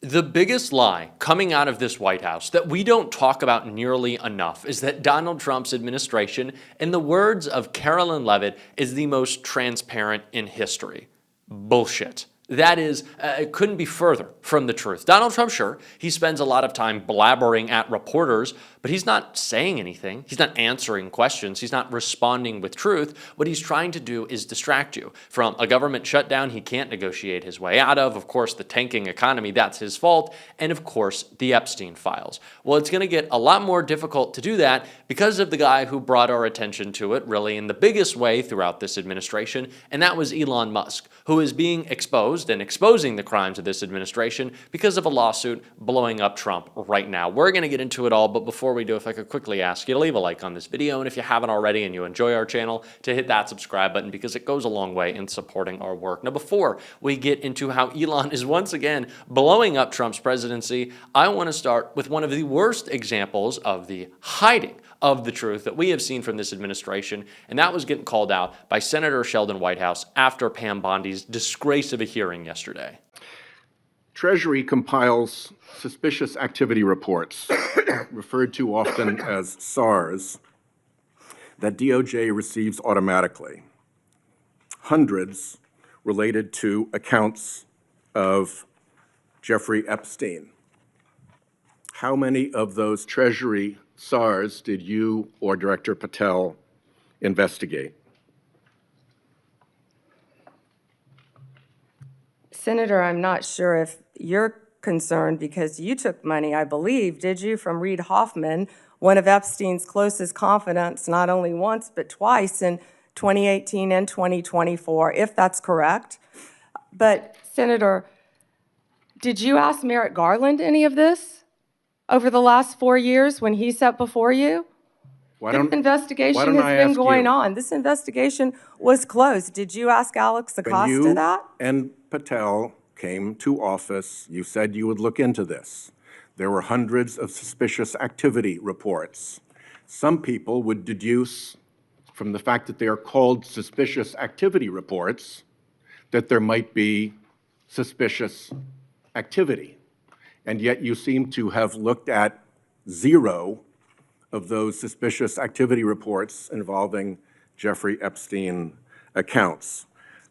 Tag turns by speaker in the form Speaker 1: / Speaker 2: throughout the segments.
Speaker 1: The biggest lie coming out of this White House that we don't talk about nearly enough is that Donald Trump's administration, in the words of Carolyn Levitt, is the most transparent in history. Bullshit. That is, it couldn't be further from the truth. Donald Trump, sure, he spends a lot of time blabbering at reporters, but he's not saying anything. He's not answering questions. He's not responding with truth. What he's trying to do is distract you from a government shutdown he can't negotiate his way out of course, the tanking economy, that's his fault, and of course, the Epstein files. Well, it's going to get a lot more difficult to do that because of the guy who brought our attention to it really in the biggest way throughout this administration, and that was Elon Musk, who is being exposed and exposing the crimes of this administration because of a lawsuit blowing up Trump right now. We're going to get into it all, but before we do, if I could quickly ask you to leave a like on this video, and if you haven't already and you enjoy our channel, to hit that subscribe button because it goes a long way in supporting our work. Now, before we get into how Elon is once again blowing up Trump's presidency, I want to start with one of the worst examples of the hiding of the truth that we have seen from this administration, and that was getting called out by Senator Sheldon Whitehouse after Pam Bondi's disgrace of a hearing yesterday.
Speaker 2: Treasury compiles suspicious activity reports, referred to often as SARs, that DOJ receives automatically. Hundreds related to accounts of Jeffrey Epstein. How many of those Treasury SARs did you or Director Patel investigate?
Speaker 3: Senator, I'm not sure if you're concerned because you took money, I believe, did you, from Reid Hoffman, one of Epstein's closest confidants, not only once but twice in 2018 and 2024, if that's correct. But, Senator, did you ask Merrick Garland any of this over the last 4 years when he sat before you? This investigation has been going on. This investigation was closed. Did you ask Alex Acosta that?
Speaker 2: And Patel came to office, you said you would look into this. There were hundreds of suspicious activity reports. Some people would deduce from the fact that they are called suspicious activity reports that there might be suspicious activity. And yet you seem to have looked at zero of those suspicious activity reports involving Jeffrey Epstein accounts.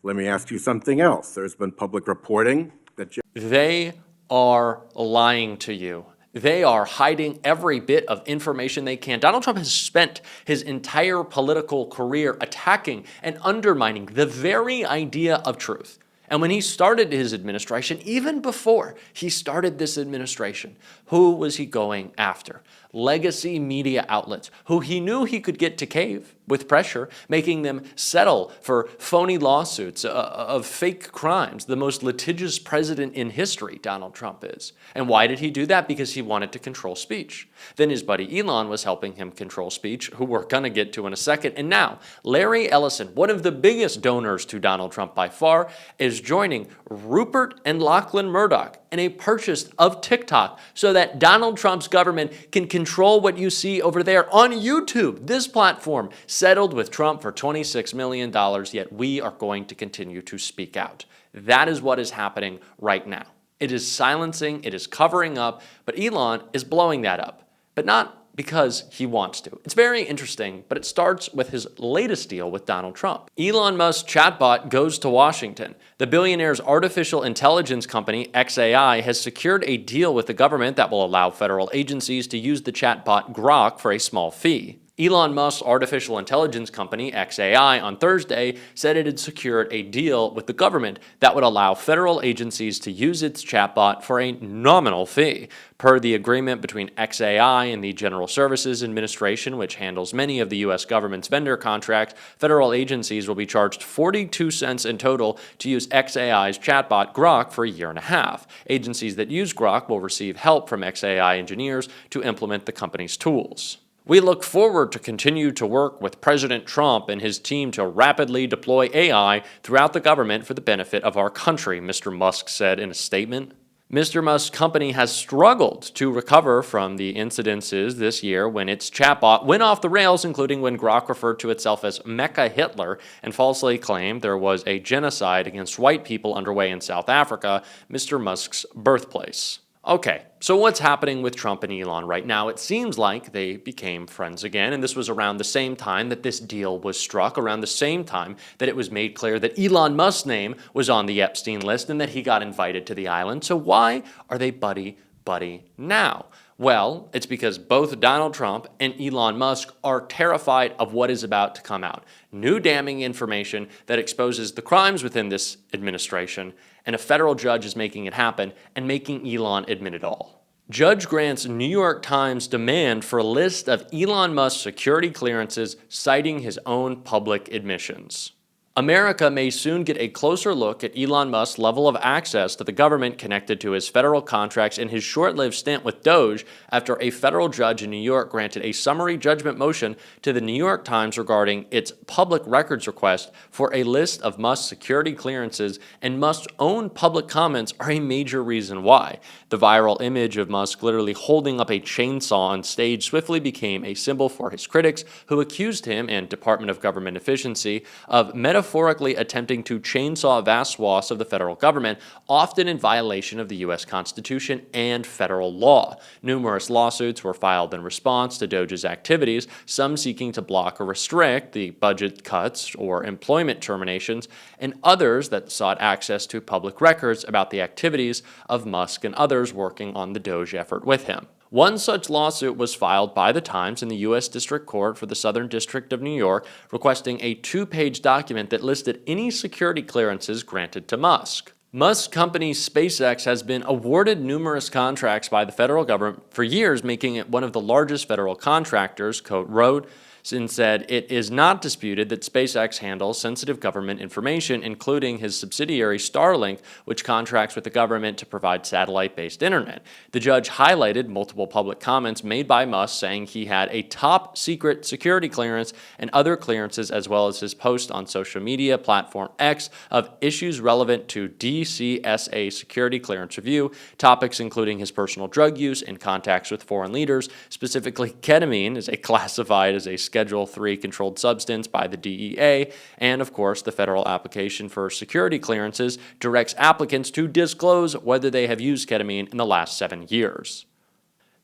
Speaker 2: Let me ask you something else. There's been public reporting that
Speaker 1: they are lying to you. They are hiding every bit of information they can. Donald Trump has spent his entire political career attacking and undermining the very idea of truth. And when he started his administration, even before he started this administration, who was he going after? Legacy media outlets, who he knew he could get to cave with pressure, making them settle for phony lawsuits of fake crimes. The most litigious president in history, Donald Trump is. And why did he do that? Because he wanted to control speech. Then his buddy Elon was helping him control speech, who we're going to get to in a second. And now, Larry Ellison, one of the biggest donors to Donald Trump by far, is joining Rupert and Lachlan Murdoch in a purchase of TikTok so that Donald Trump's government can control what you see over there on YouTube. This platform settled with Trump for $26 million, yet we are going to continue to speak out. That is what is happening right now. It is silencing, it is covering up, but Elon is blowing that up, but not because he wants to. It's very interesting, but it starts with his latest deal with Donald Trump. Elon Musk's chatbot goes to Washington. The billionaire's artificial intelligence company, xAI, has secured a deal with the government that will allow federal agencies to use the chatbot Grok for a small fee. Elon Musk's artificial intelligence company, xAI, on Thursday said it had secured a deal with the government that would allow federal agencies to use its chatbot for a nominal fee. Per the agreement between xAI and the General Services Administration, which handles many of the U.S. government's vendor contracts, federal agencies will be charged 42 cents in total to use xAI's chatbot Grok for a year and a half. Agencies that use Grok will receive help from xAI engineers to implement the company's tools. We look forward to continue to work with President Trump and his team to rapidly deploy AI throughout the government for the benefit of our country, Mr. Musk said in a statement. Mr. Musk's company has struggled to recover from the incidences this year when its chatbot went off the rails, including when Grok referred to itself as Mecha Hitler and falsely claimed there was a genocide against white people underway in South Africa, Mr. Musk's birthplace. Okay, so what's happening with Trump and Elon right now? It seems like they became friends again, and this was around the same time that this deal was struck, around the same time that it was made clear that Elon Musk's name was on the Epstein list and that he got invited to the island. So why are they buddy-buddy now? Well, it's because both Donald Trump and Elon Musk are terrified of what is about to come out. New damning information that exposes the crimes within this administration, and a federal judge is making it happen and making Elon admit it all. Judge grants New York Times demand for a list of Elon Musk's security clearances, citing his own public admissions. America may soon get a closer look at Elon Musk's level of access to the government connected to his federal contracts in his short-lived stint with Doge after a federal judge in New York granted a summary judgment motion to the New York Times regarding its public records request for a list of Musk's security clearances, and Musk's own public comments are a major reason why. The viral image of Musk literally holding up a chainsaw on stage swiftly became a symbol for his critics, who accused him and Department of Government Efficiency of metaphorically attempting to chainsaw vast swaths of the federal government, often in violation of the U.S. Constitution and federal law. Numerous lawsuits were filed in response to Doge's activities, some seeking to block or restrict the budget cuts or employment terminations, and others that sought access to public records about the activities of Musk and others working on the Doge effort with him. One such lawsuit was filed by the Times in the U.S. District Court for the Southern District of New York, requesting a 2-page document that listed any security clearances granted to Musk. Musk's company SpaceX has been awarded numerous contracts by the federal government for years, making it one of the largest federal contractors, Cote wrote, and said it is not disputed that SpaceX handles sensitive government information, including his subsidiary Starlink, which contracts with the government to provide satellite-based internet. The judge highlighted multiple public comments made by Musk saying he had a top-secret security clearance and other clearances, as well as his post on social media platform X of issues relevant to DCSA security clearance review, topics including his personal drug use and contacts with foreign leaders. Specifically, ketamine is classified as a Schedule III controlled substance by the DEA, and of course, the federal application for security clearances directs applicants to disclose whether they have used ketamine in the last 7 years.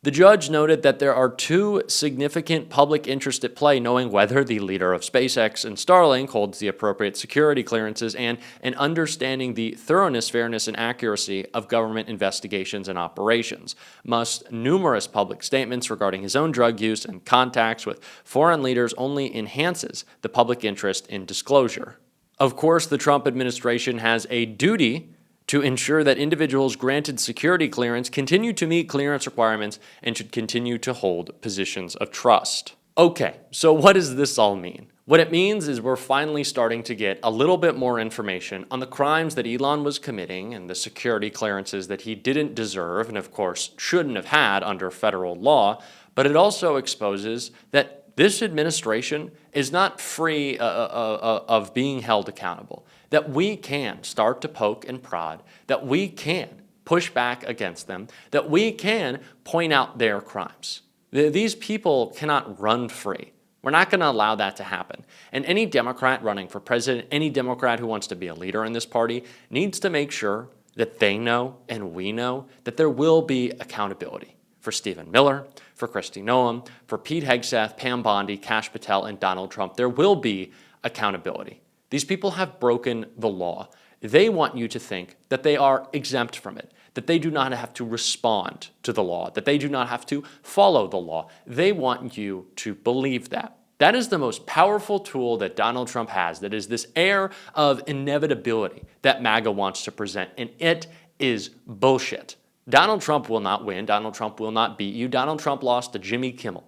Speaker 1: The judge noted that there are 2 significant public interests at play: knowing whether the leader of SpaceX and Starlink holds the appropriate security clearances, and understanding the thoroughness, fairness, and accuracy of government investigations and operations. Musk's numerous public statements regarding his own drug use and contacts with foreign leaders only enhances the public interest in disclosure. Of course, the Trump administration has a duty to ensure that individuals granted security clearance continue to meet clearance requirements and should continue to hold positions of trust. Okay, so what does this all mean? What it means is we're finally starting to get a little bit more information on the crimes that Elon was committing and the security clearances that he didn't deserve and, of course, shouldn't have had under federal law. But it also exposes that this administration is not free of being held accountable, that we can start to poke and prod, that we can push back against them, that we can point out their crimes. These people cannot run free. We're not going to allow that to happen. And any Democrat running for president, any Democrat who wants to be a leader in this party, needs to make sure that they know and we know that there will be accountability for Stephen Miller, for Kristi Noem, for Pete Hegseth, Pam Bondi, Kash Patel, and Donald Trump. There will be accountability. These people have broken the law. They want you to think that they are exempt from it, that they do not have to respond to the law, that they do not have to follow the law. They want you to believe that. That is the most powerful tool that Donald Trump has. That is this air of inevitability that MAGA wants to present, and it is bullshit. Donald Trump will not win. Donald Trump will not beat you. Donald Trump lost to Jimmy Kimmel.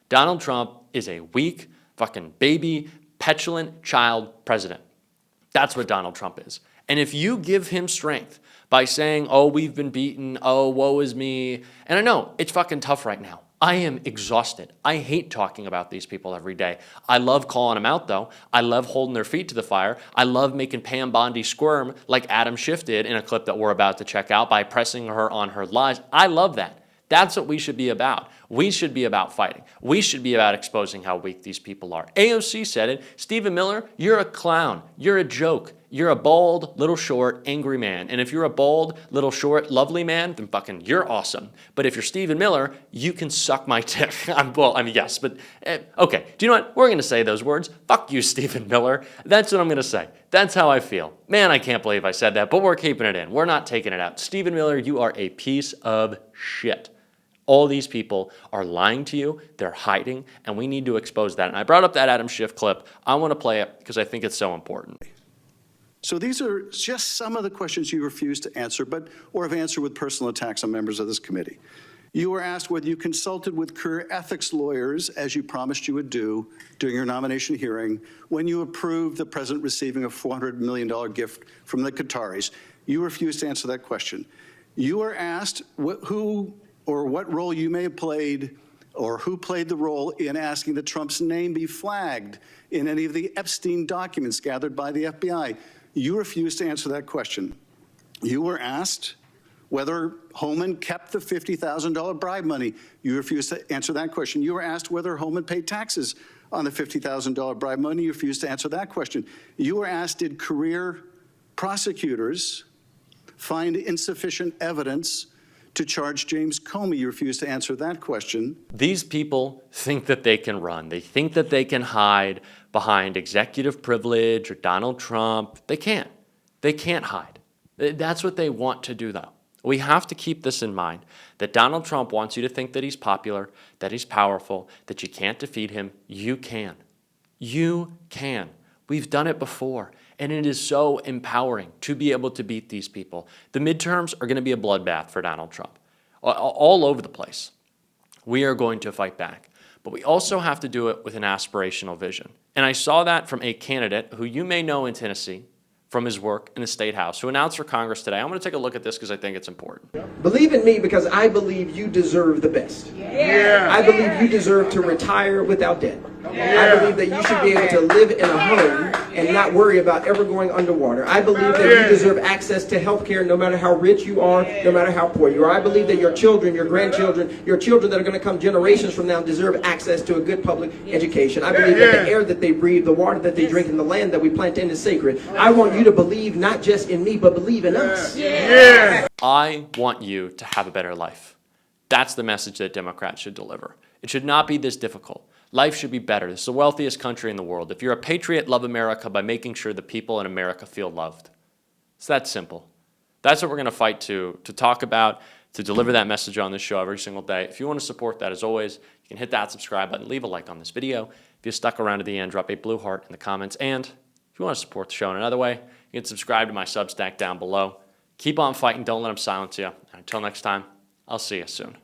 Speaker 1: Donald Trump is a weak, fucking baby, petulant child president. That's what Donald Trump is. And if you give him strength by saying, oh, we've been beaten, oh, woe is me, and I know it's fucking tough right now. I am exhausted. I hate talking about these people every day. I love calling them out, though. I love holding their feet to the fire. I love making Pam Bondi squirm like Adam Schiff did in a clip that we're about to check out by pressing her on her lies. I love that. That's what we should be about. We should be about fighting. We should be about exposing how weak these people are. AOC said it. Stephen Miller, you're a clown. You're a joke. you're a bald, little short, angry man. And if you're a bald, little short, lovely man, then fucking you're awesome. But if you're Stephen Miller, you can suck my dick. Yes, but okay. Do you know what? We're going to say those words. Fuck you, Stephen Miller. That's what I'm going to say. That's how I feel. Man, I can't believe I said that, but we're keeping it in. We're not taking it out. Stephen Miller, you are a piece of shit. All these people are lying to you, they're hiding, and we need to expose that. And I brought up that Adam Schiff clip. I want to play it because I think it's so important.
Speaker 4: So these are just some of the questions you refuse to answer, or have answered with personal attacks on members of this committee. You were asked whether you consulted with career ethics lawyers, as you promised you would do during your nomination hearing, when you approved the president receiving a $400 million gift from the Qataris. You refused to answer that question. You were asked who or what role you may have played, or who played the role in asking that Trump's name be flagged in any of the Epstein documents gathered by the FBI. You refused to answer that question. You were asked whether Holman kept the $50,000 bribe money. You refused to answer that question. You were asked whether Holman paid taxes on the $50,000 bribe money. You refused to answer that question. You were asked, did career prosecutors find insufficient evidence to charge James Comey? You refuse to answer that question.
Speaker 1: These people think that they can run. They think that they can hide behind executive privilege or Donald Trump. They can't. They can't hide. That's what they want to do, though. We have to keep this in mind, that Donald Trump wants you to think that he's popular, that he's powerful, that you can't defeat him. You can. You can. We've done it before, and it is so empowering to be able to beat these people. The midterms are going to be a bloodbath for Donald Trump, all over the place. We are going to fight back, but we also have to do it with an aspirational vision. And I saw that from a candidate who you may know in Tennessee from his work in the State House, who announced for Congress today. I'm going to take a look at this because I think it's important.
Speaker 5: Believe in me because I believe you deserve the best. Yeah. I believe you deserve to retire without debt. Yeah. I believe that you should be able to live in a home and not worry about ever going underwater. I believe that you deserve access to health care no matter how rich you are, no matter how poor you are. I believe that your children, your grandchildren, your children that are going to come generations from now deserve access to a good public education. I believe that the air that they breathe, the water that they drink, and the land that we plant in is sacred. I want you to believe not just in me, but believe in us.
Speaker 1: I want you to have a better life. That's the message that Democrats should deliver. It should not be this difficult. Life should be better. This is the wealthiest country in the world. If you're a patriot, love America by making sure the people in America feel loved. It's that simple. That's what we're going to fight to talk about, to deliver that message on this show every single day. If you want to support that, as always, you can hit that subscribe button, leave a like on this video. If you stuck around to the end, drop a blue heart in the comments. And if you want to support the show in another way, you can subscribe to my Substack down below. Keep on fighting. Don't let them silence you. Until next time, I'll see you soon.